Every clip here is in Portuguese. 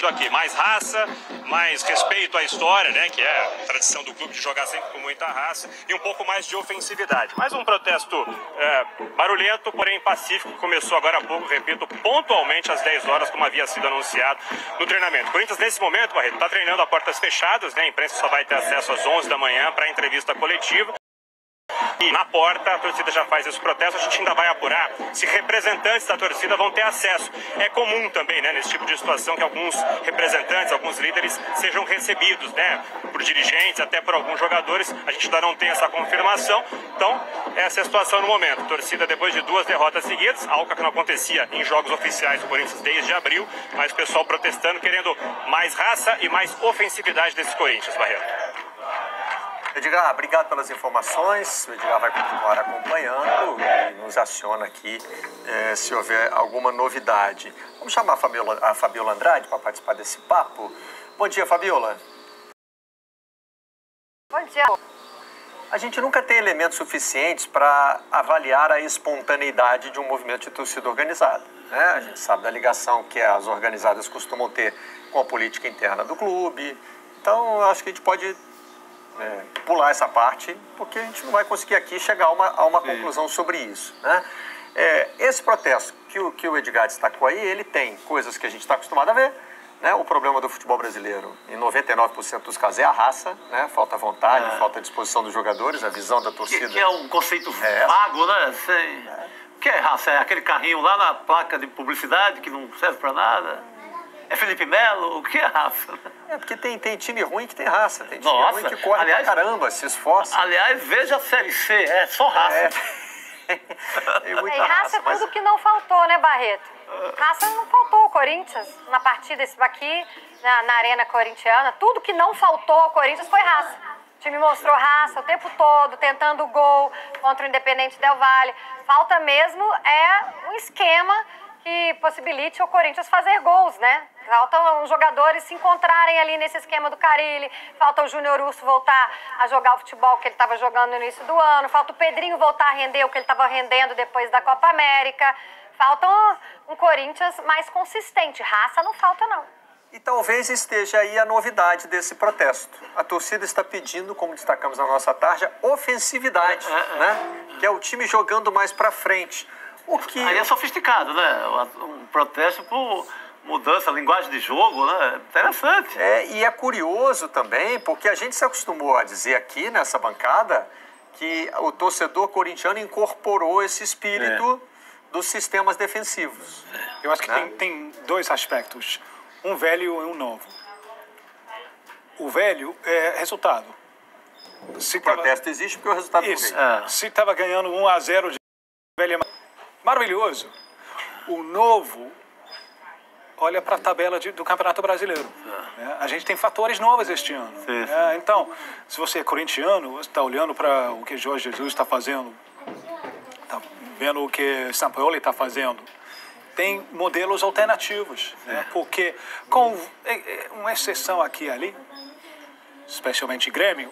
aqui, mais raça, mais respeito à história, né, que é a tradição do clube de jogar sempre com muita raça, e um pouco mais de ofensividade. Mais um protesto barulhento, porém pacífico, que começou agora há pouco, repito, pontualmente às 10 horas, como havia sido anunciado no treinamento. O Corinthians, nesse momento, Barreto, está treinando a portas fechadas, né, a imprensa só vai ter acesso às 11 da manhã para a entrevista coletiva. E na porta a torcida já faz esse protesto, a gente ainda vai apurar se representantes da torcida vão ter acesso. É comum também, né, nesse tipo de situação, que alguns representantes, alguns líderes sejam recebidos, né, por dirigentes, até por alguns jogadores. A gente ainda não tem essa confirmação, então essa é a situação no momento. A torcida, depois de 2 derrotas seguidas, algo que não acontecia em jogos oficiais do Corinthians desde abril, mas o pessoal protestando, querendo mais raça e mais ofensividade desse Corinthians, Barreto. Edgar, obrigado pelas informações. O Edgar vai continuar acompanhando e nos aciona aqui se houver alguma novidade. Vamos chamar a Fabiola Andrade para participar desse papo. Bom dia, Fabiola. Bom dia. A gente nunca tem elementos suficientes para avaliar a espontaneidade de um movimento de torcida organizada, né? A gente sabe da ligação que as organizadas costumam ter com a política interna do clube. Então, eu acho que a gente pode pular essa parte, porque a gente não vai conseguir aqui chegar a uma conclusão sobre isso, né? Esse protesto que o Edgar destacou aí, ele tem coisas que a gente está acostumado a ver, né? O problema do futebol brasileiro, em 99% dos casos, é a raça, né? Falta vontade, falta disposição dos jogadores, a visão da torcida. Que é um conceito vago, né? O que é raça? É aquele carrinho lá na placa de publicidade que não serve para nada? É Felipe Melo? O que é raça? Porque tem time ruim que tem raça, tem time ruim que corre pra caramba, se esforça. Aliás, veja a Série C, é só raça. Tem muita E raça é tudo que não faltou, né, Barreto? Raça não faltou ao Corinthians na partida aqui, na Arena Corintiana. Tudo que não faltou ao Corinthians foi raça. O time mostrou raça o tempo todo, tentando o gol contra o Independente Del Valle. Falta mesmo um esquema que possibilite o Corinthians fazer gols, né? Faltam os jogadores se encontrarem ali nesse esquema do Carille, falta o Júnior Urso voltar a jogar o futebol que ele estava jogando no início do ano, falta o Pedrinho voltar a render o que ele estava rendendo depois da Copa América, falta um Corinthians mais consistente. Raça não falta, não. E talvez esteja aí a novidade desse protesto. A torcida está pedindo, como destacamos na nossa tarja, ofensividade, né? Que é o time jogando mais para frente. Aí é sofisticado, né? Um protesto por mudança, linguagem de jogo, né? Interessante. E é curioso também, porque a gente se acostumou a dizer aqui nessa bancada que o torcedor corintiano incorporou esse espírito dos sistemas defensivos. Eu acho que tem 2 aspectos, um velho e um novo. O velho é resultado. O protesto existe porque o resultado não veio. Se estava ganhando 1-0 de velho maravilhoso. O novo olha para a tabela do Campeonato Brasileiro. A gente tem fatores novos este ano. Então, se você é corintiano, você está olhando para o que Jorge Jesus está fazendo, está vendo o que São Paulo está fazendo, tem modelos alternativos. Porque, com uma exceção aqui e ali, especialmente Grêmio,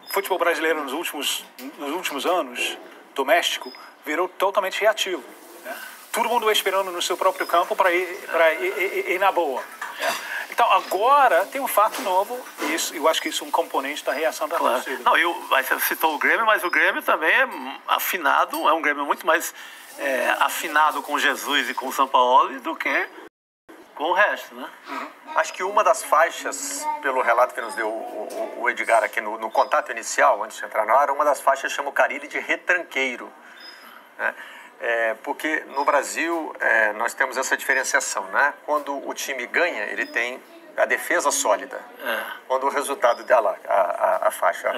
o futebol brasileiro nos últimos anos, doméstico, virou totalmente reativo. Todo mundo esperando no seu próprio campo para ir na boa. Então, agora tem um fato novo, e eu acho que isso é um componente da reação da torcida. Não, você citou o Grêmio, mas o Grêmio também é afinado, é um Grêmio muito mais afinado com Jesus e com o São Paulo do que com o resto, né? Acho que uma das faixas, pelo relato que nos deu o Edgar aqui no contato inicial, antes de entrar na área, uma das faixas chama o Carille de retranqueiro, né? Porque no Brasil nós temos essa diferenciação, né? Quando o time ganha, ele tem a defesa sólida. Quando o resultado dá lá, a faixa.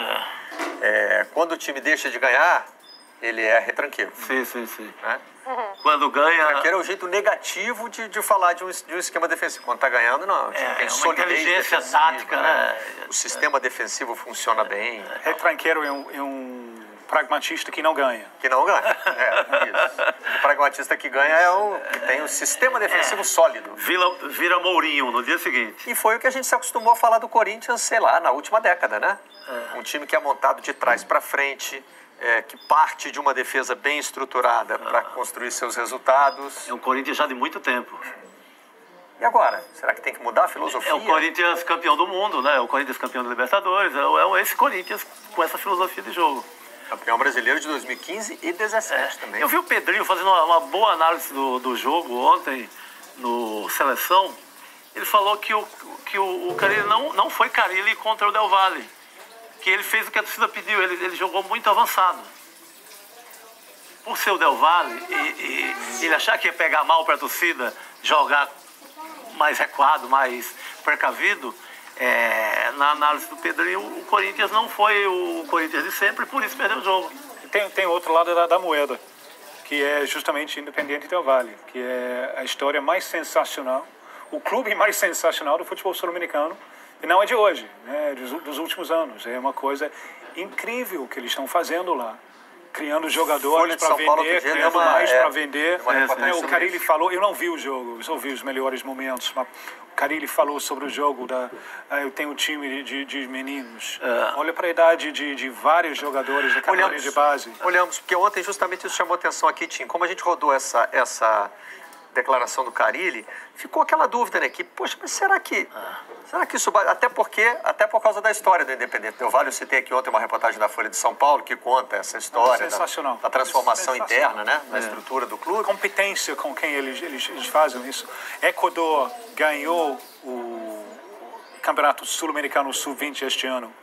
Quando o time deixa de ganhar, ele é retranqueiro. Sim. Né? Quando ganha... Retranqueiro é o jeito negativo de falar de um esquema defensivo. Quando está ganhando, não. O time tem solidez inteligência defensiva, tática, né? O sistema defensivo funciona bem. Retranqueiro é um pragmatista que não ganha. Que não ganha. Isso. O pragmatista que ganha é o que tem um sistema defensivo sólido. Vira Mourinho no dia seguinte. E foi o que a gente se acostumou a falar do Corinthians, sei lá, na última década, né? Um time que é montado de trás para frente, que parte de uma defesa bem estruturada para construir seus resultados. É um Corinthians já de muito tempo. E agora? Será que tem que mudar a filosofia? É o Corinthians campeão do mundo, né? O Corinthians campeão da Libertadores. É esse Corinthians com essa filosofia de jogo. Campeão brasileiro de 2015 e 2017 também. Eu vi o Pedrinho fazendo uma boa análise do jogo ontem no Seleção. Ele falou que o Carille não foi Carille contra o Del Valle. Que ele fez o que a torcida pediu. Ele jogou muito avançado. Por ser o Del Valle, e ele achar que ia pegar mal para a torcida, jogar mais recuado, mais precavido, na análise do Pedrinho, o Corinthians não foi o Corinthians de sempre, por isso perdeu o jogo. Tem outro lado da moeda, que é justamente Independiente Del Valle, que é a história mais sensacional, o clube mais sensacional do futebol sul-americano, e não é de hoje, né, dos últimos anos. É uma coisa incrível que eles estão fazendo lá. Criando jogadores para vender, criando mais para vender. O Carille falou, eu não vi o jogo, eu só vi os melhores momentos, mas o Carille falou sobre o jogo, eu tenho um time de meninos. Olha para a idade de vários jogadores da categoria de base. Olhamos, porque ontem justamente isso chamou atenção aqui, Tim. Como a gente rodou essa declaração do Carille, ficou aquela dúvida, né? Que, poxa, mas será que isso vai... Até por causa da história do Independente Del Valle, eu citei aqui ontem uma reportagem da Folha de São Paulo que conta essa história da transformação interna, né? Na estrutura do clube. Competência com quem eles fazem isso. Equador ganhou o Campeonato Sul-Americano Sub-20 este ano.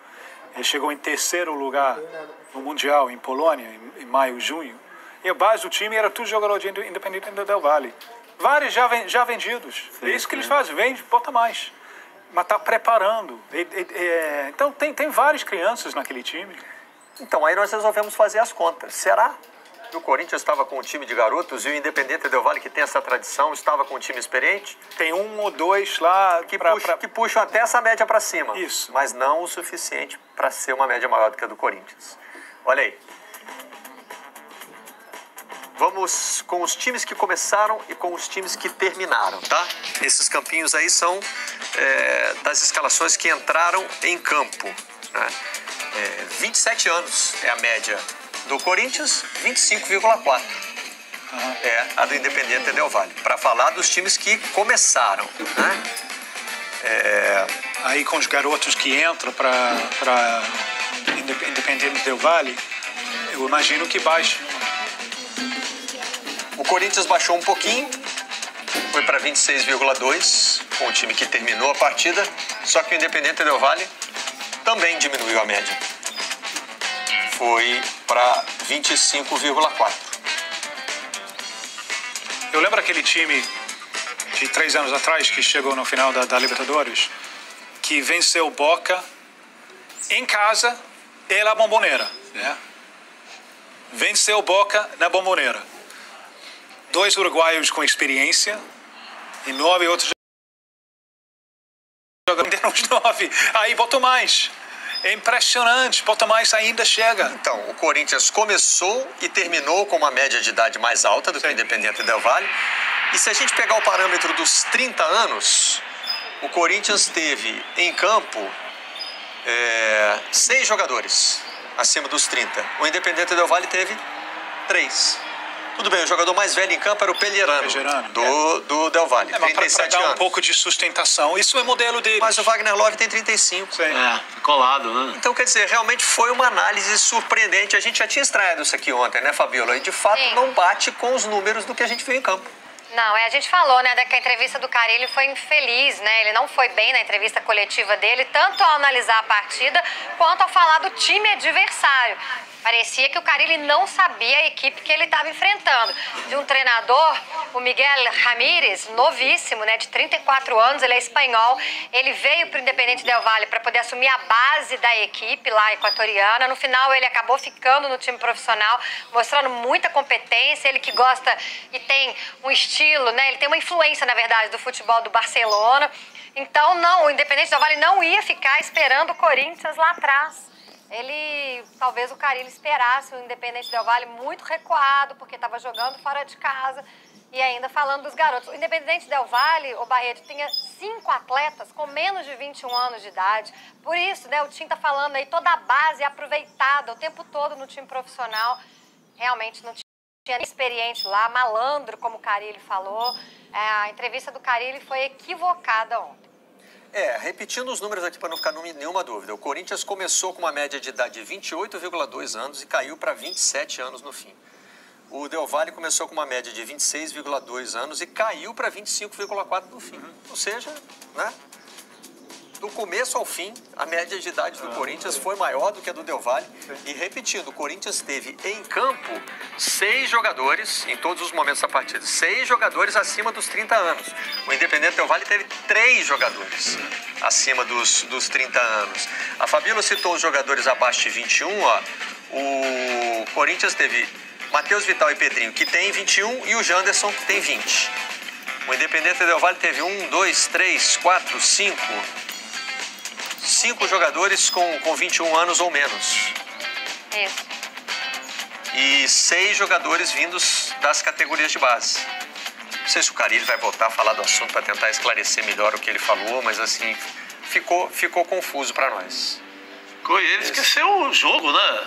Ele chegou em terceiro lugar no Mundial em Polônia, em maio, junho. E a base do time era tudo jogador de Independente Del Valle. Vários já vendidos. Sim, é isso que eles fazem, vende, bota mais. Mas está preparando. Então tem várias crianças naquele time. Então aí nós resolvemos fazer as contas. Será que o Corinthians estava com um time de garotos e o Independente Del Valle, que tem essa tradição, estava com um time experiente? Tem um ou dois lá que puxam até essa média para cima. Isso. Mas não o suficiente para ser uma média maior do que a do Corinthians. Olha aí. Vamos com os times que começaram e com os times que terminaram, tá? Esses campinhos aí são das escalações que entraram em campo, né? 27 anos é a média do Corinthians, 25,4 é a do Independiente Del Valle. Para falar dos times que começaram, né? Aí com os garotos que entram para Independiente Del Valle, eu imagino que baixa. O Corinthians baixou um pouquinho, foi para 26,2 com o time que terminou a partida, só que o Independiente Del Valle também diminuiu a média. Foi para 25,4. Eu lembro aquele time de 3 anos atrás que chegou no final da Libertadores, que venceu o Boca em casa e na Bombonera, né? Venceu o Boca na Bombonera. 2 uruguaios com experiência e 9 outros jogadores os 9. Aí botou mais. É impressionante, bota mais ainda chega. Então, o Corinthians começou e terminou com uma média de idade mais alta do que o Independiente Del Valle. E se a gente pegar o parâmetro dos 30 anos, o Corinthians teve em campo 6 jogadores acima dos 30. O Independiente Del Valle teve 3. Tudo bem, o jogador mais velho em campo era o Pellerano, do Del Valle, 37 anos. Dar um pouco de sustentação, isso é modelo dele. Mas o Wagner Love tem 35. Sim. Colado, né? Então, quer dizer, realmente foi uma análise surpreendente. A gente já tinha estreado isso aqui ontem, né, Fabiola? E de fato não bate com os números do que a gente viu em campo. Não, a gente falou, né, que a entrevista do Carille foi infeliz, né? Ele não foi bem na entrevista coletiva dele, tanto ao analisar a partida, quanto ao falar do time adversário. Parecia que o Carille não sabia a equipe que ele estava enfrentando. De um treinador, o Miguel Ramírez, novíssimo, né, de 34 anos, ele é espanhol. Ele veio para o Independiente Del Valle para poder assumir a base da equipe lá equatoriana. No final, ele acabou ficando no time profissional, mostrando muita competência. Ele que gosta e tem um estilo, né, ele tem uma influência, na verdade, do futebol do Barcelona. Então, não, o Independiente Del Valle não ia ficar esperando o Corinthians lá atrás. Talvez o Carille esperasse o Independiente Del Valle muito recuado, porque estava jogando fora de casa. E ainda falando dos garotos. O Independiente Del Valle, o Barreto, tinha 5 atletas com menos de 21 anos de idade. Por isso, né, o Tim está falando aí, toda a base aproveitada o tempo todo no time profissional. Realmente não tinha tinha experiente lá, malandro, como o Carille falou. A entrevista do Carille foi equivocada ontem. Repetindo os números aqui para não ficar nenhuma dúvida. O Corinthians começou com uma média de idade de 28,2 anos e caiu para 27 anos no fim. O Del Valle começou com uma média de 26,2 anos e caiu para 25,4 no fim. Ou seja, né? Do começo ao fim, a média de idade do Corinthians foi maior do que a do Del Valle. E repetindo, o Corinthians teve em campo 6 jogadores, em todos os momentos da partida, 6 jogadores acima dos 30 anos. O Independente Del Valle teve 3 jogadores acima dos 30 anos. A Fabíola citou os jogadores abaixo de 21, ó. O Corinthians teve Matheus Vital e Pedrinho, que tem 21, e o Janderson, que tem 20. O Independente Del Valle teve 1, 2, 3, 4, 5 jogadores com 21 anos ou menos. Isso. E 6 jogadores vindos das categorias de base. Não sei se o Carille vai voltar a falar do assunto para tentar esclarecer melhor o que ele falou, mas assim, ficou confuso para nós. E ele esqueceu o jogo, né?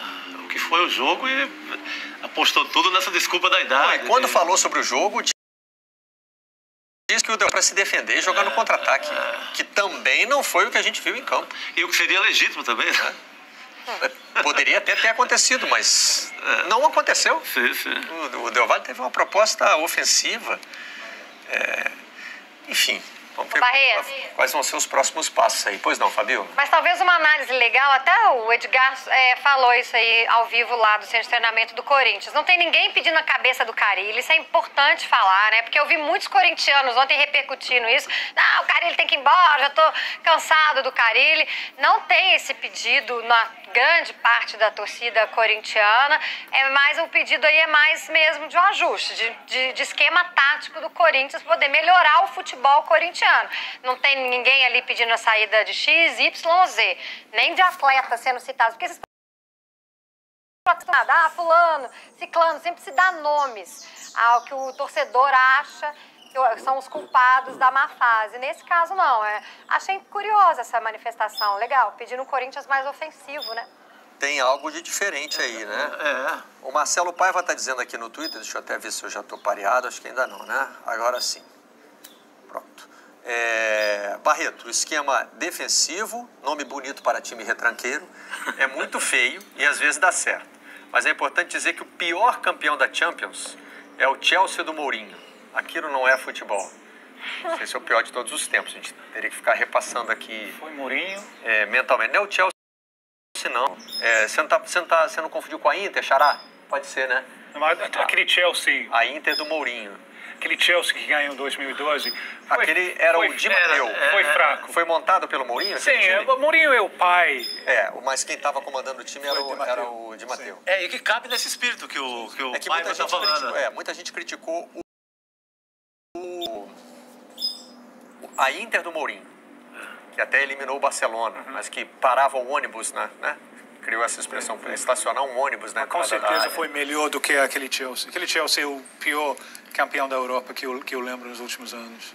O que foi o jogo e apostou tudo nessa desculpa da idade. E quando falou sobre o jogo, diz que o deu para se defender e jogar no contra-ataque, que também não foi o que a gente viu em campo. E o que seria legítimo também, né? Poderia até ter acontecido, mas não aconteceu. Sim. O Del Valle teve uma proposta ofensiva. Enfim, vamos ver quais vão ser os próximos passos aí. Pois não, Fabio? Mas talvez uma análise legal, até o Edgar falou isso aí ao vivo lá do centro de treinamento do Corinthians. Não tem ninguém pedindo a cabeça do Carille, isso é importante falar, né? Porque eu vi muitos corintianos ontem repercutindo isso. Não, o Carille tem que ir embora, já tô cansado do Carille. Não tem esse pedido na grande parte da torcida corintiana, mas o pedido aí é mais mesmo de um ajuste, de esquema tático do Corinthians poder melhorar o futebol corintiano. Não tem ninguém ali pedindo a saída de X, Y, Z, nem de atletas sendo citados, porque esses fulano, ciclano, sempre se dá nomes ao que o torcedor acha que são os culpados da má fase. Nesse caso, não. Achei curiosa essa manifestação. Legal, pedindo um Corinthians mais ofensivo, né? Tem algo de diferente aí, né? O Marcelo Paiva está dizendo aqui no Twitter, deixa eu até ver se eu já estou pareado, acho que ainda não, né? Agora sim. Pronto. Barreto, esquema defensivo, nome bonito para time retranqueiro, é muito feio e às vezes dá certo. Mas é importante dizer que o pior campeão da Champions é o Chelsea do Mourinho. Aquilo não é futebol. Não sei se é o pior de todos os tempos. A gente teria que ficar repassando aqui. Foi Mourinho. Mentalmente. Não é o Chelsea, não. Você não confundiu com a Inter, Xará? Pode ser, né? Mas aquele Chelsea. A Inter do Mourinho. Aquele Chelsea que ganhou em 2012. Aquele era o Di Matteo. Foi fraco. Foi montado pelo Mourinho? Sim, o Mourinho é o pai. Mas quem estava comandando o time era o Di Matteo. E que cabe nesse espírito que o Paiva está falando. Muita gente criticou a Inter do Mourinho, que até eliminou o Barcelona, mas que parava o ônibus, né? Criou essa expressão, estacionar um ônibus, né? Com certeza foi melhor do que aquele Chelsea. Aquele Chelsea é o pior campeão da Europa que eu lembro nos últimos anos.